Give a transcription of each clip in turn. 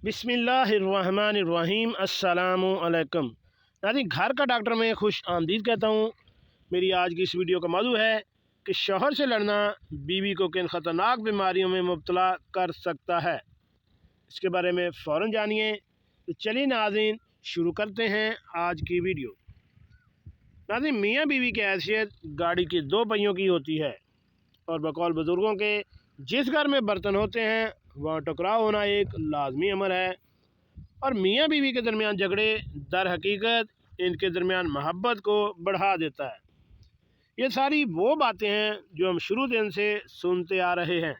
बिस्मिल्लाहिर्रहमानिर्रहीम। अस्सलामु अलैकुम नाज़रीन, घर का डॉक्टर में खुश आमदीद कहता हूँ। मेरी आज की इस वीडियो का मौजू है कि शौहर से लड़ना बीवी को किन ख़तरनाक बीमारियों में मुब्तला कर सकता है। इसके बारे में फ़ौरन जानिए। तो चलिए नाज़रीन, शुरू करते हैं आज की वीडियो। नाज़रीन, मियाँ बीवी की हैसियत गाड़ी की दो पहियों की होती है और बकौल बुज़ुर्गों के जिस घर में बर्तन होते हैं वहाँ टकराव होना एक लाजमी अमर है। और मियाँ बीवी के दरमियान झगड़े दर हकीकत इनके दरमियान मोहब्बत को बढ़ा देता है। ये सारी वो बातें हैं जो हम शुरू दिन से सुनते आ रहे हैं।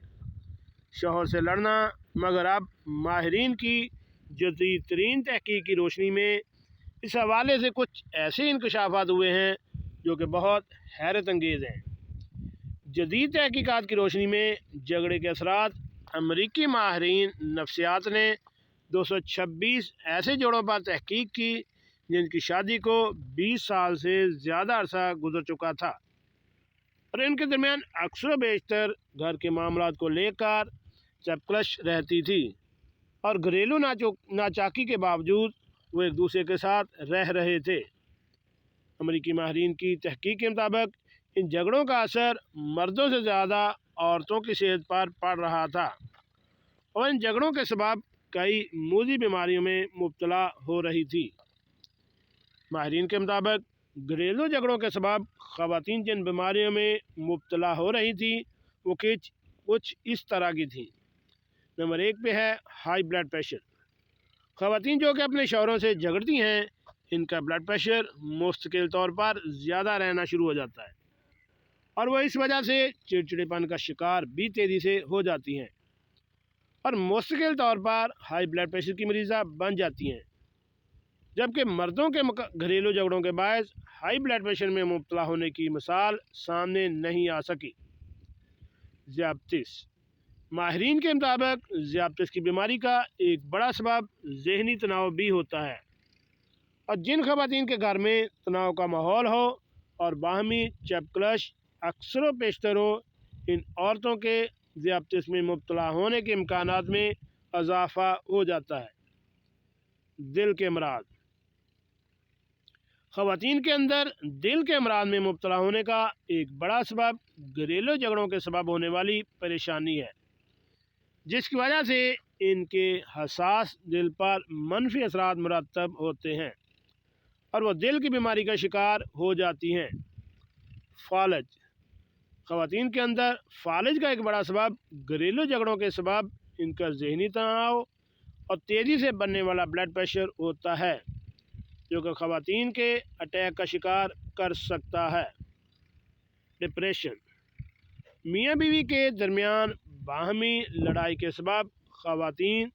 शौहर से लड़ना, मगर अब माहिरीन की जदीद तरीन तहकीक की रोशनी में इस हवाले से कुछ ऐसे इंकशाफात हुए हैं जो कि बहुत हैरत अंगेज़ हैं। जदीद तहकीकात की रोशनी में झगड़े के असरात अमरीकी माहिरीन नफ्सियात ने 226 ऐसे जोड़ों पर तहकीक की जिनकी शादी को 20 साल से ज़्यादा अरसा गुजर चुका था और इनके दरमियान अक्सर बेशतर घर के मामलात को लेकर चपकलश रहती थी और घरेलू नाचाकी के बावजूद वो एक दूसरे के साथ रह रहे थे। अमरीकी माहिरीन की तहकीक के मुताबिक इन झगड़ों का असर मर्दों से ज़्यादा औरतों की सेहत पर पड़ रहा था और इन झगड़ों के सबब कई मूजी बीमारियों में मुब्तला हो रही थी। माहिरीन के मुताबिक घरेलू झगड़ों के सबब ख़वातीन जिन बीमारियों में मुब्तला हो रही थी वो कुछ इस तरह की थी। नंबर 1 पे है हाई ब्लड प्रेशर। ख़वातीन जो कि अपने शौहरों से झगड़ती हैं, इनका ब्लड प्रेशर मुस्तकिल तौर पर ज़्यादा रहना शुरू हो जाता है और वह इस वजह से चिड़चिड़ेपन का शिकार भी तेज़ी से हो जाती हैं और मुस्तकिल तौर पर हाई ब्लड प्रेशर की मरीज़ा बन जाती हैं। जबकि मर्दों के घरेलू झगड़ों के बायस हाई ब्लड प्रेशर में मुब्तला होने की मिसाल सामने नहीं आ सकी। ज़ियाबतिस। माहिरीन के मुताबिक ज़ियाबतिस की बीमारी का एक बड़ा सबब ज़हनी तनाव भी होता है और जिन ख़वातीन के घर में तनाव का माहौल हो और बाहमी चपकलश अक्सर व पेशतर हो, इन औरतों के ज़ियाबतिस में मुब्तला होने के इम्कानात में इजाफ़ा हो जाता है। दिल के अमराज। ख़वातीन के अंदर दिल के अमराज में मुब्तला होने का एक बड़ा सबब घरेलू झगड़ों के सबब होने वाली परेशानी है, जिसकी वजह से इनके हसास दिल पर मनफी असरात मुरतब होते हैं और वह दिल की बीमारी का शिकार हो जाती हैं। फालज। ख़वातीन के अंदर फालज का एक बड़ा सबब घरेलू झगड़ों के सबब इनका ज़हनी तनाव और तेज़ी से बढ़ने वाला ब्लड प्रेशर होता है, जो कि ख़वातीन के अटैक का शिकार कर सकता है। डिप्रेशन। मियाँ बीवी के दरमियान बाहमी लड़ाई के सबब ख़वातीन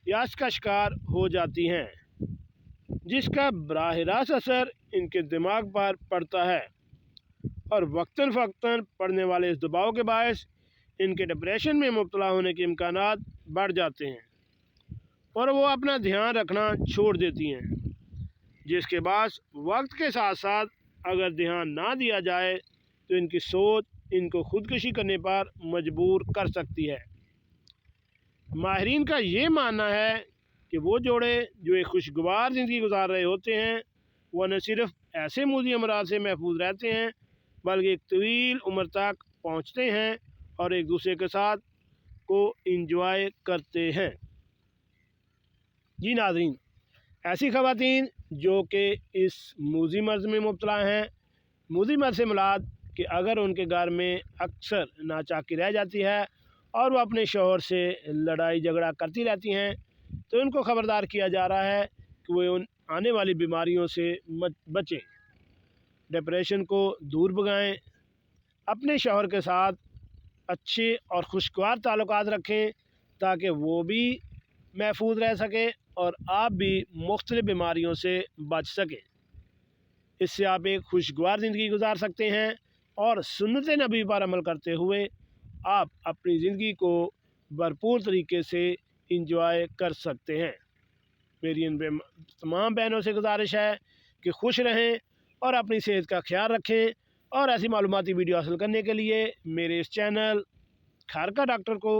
यास का शिकार हो जाती हैं, जिसका बराह रास्त असर इनके दिमाग पर पड़ता है और वक्तन फ़क्तन पड़ने वाले इस दबाव के बायस इनके डिप्रेशन में मुब्तला होने के इम्कानात बढ़ जाते हैं और वो अपना ध्यान रखना छोड़ देती हैं, जिसके बाद वक्त के साथ साथ अगर ध्यान ना दिया जाए तो इनकी सोच इनको खुदकुशी करने पर मजबूर कर सकती है। माहिरीन का ये मानना है कि वो जोड़े जो एक खुशगवार ज़िंदगी गुजार रहे होते हैं वह न सिर्फ ऐसे मूजी अमराज से महफूज रहते हैं बल्कि एक तवील उम्र तक पहुँचते हैं और एक दूसरे के साथ को इंजॉय करते हैं। जी नाज़रीन, ऐसी ख़वातीन जो कि इस मूजी मर्ज़ में मुब्तला हैं, मूजी मर्ज़ से मुराद कि अगर उनके घर में अक्सर नाचाकी रह जाती है और वो अपने शौहर से लड़ाई झगड़ा करती रहती हैं, तो उनको ख़बरदार किया जा रहा है कि वो उन आने वाली बीमारियों से बचें, डिप्रेशन को दूर भगाएं, अपने शौहर के साथ अच्छे और खुशगवार ताल्लुकात रखें ताकि वो भी महफूज रह सके और आप भी मुख्तलिफ़ बीमारियों से बच सकें। इससे आप एक खुशगवार ज़िंदगी गुजार सकते हैं और सुन्नत नबी पर अमल करते हुए आप अपनी ज़िंदगी को भरपूर तरीके से इंजॉय कर सकते हैं। मेरी इन तमाम बहनों से गुजारिश है कि खुश रहें और अपनी सेहत का ख्याल रखें और ऐसी मालूमाती वीडियो हासिल करने के लिए मेरे इस चैनल घर का डॉक्टर को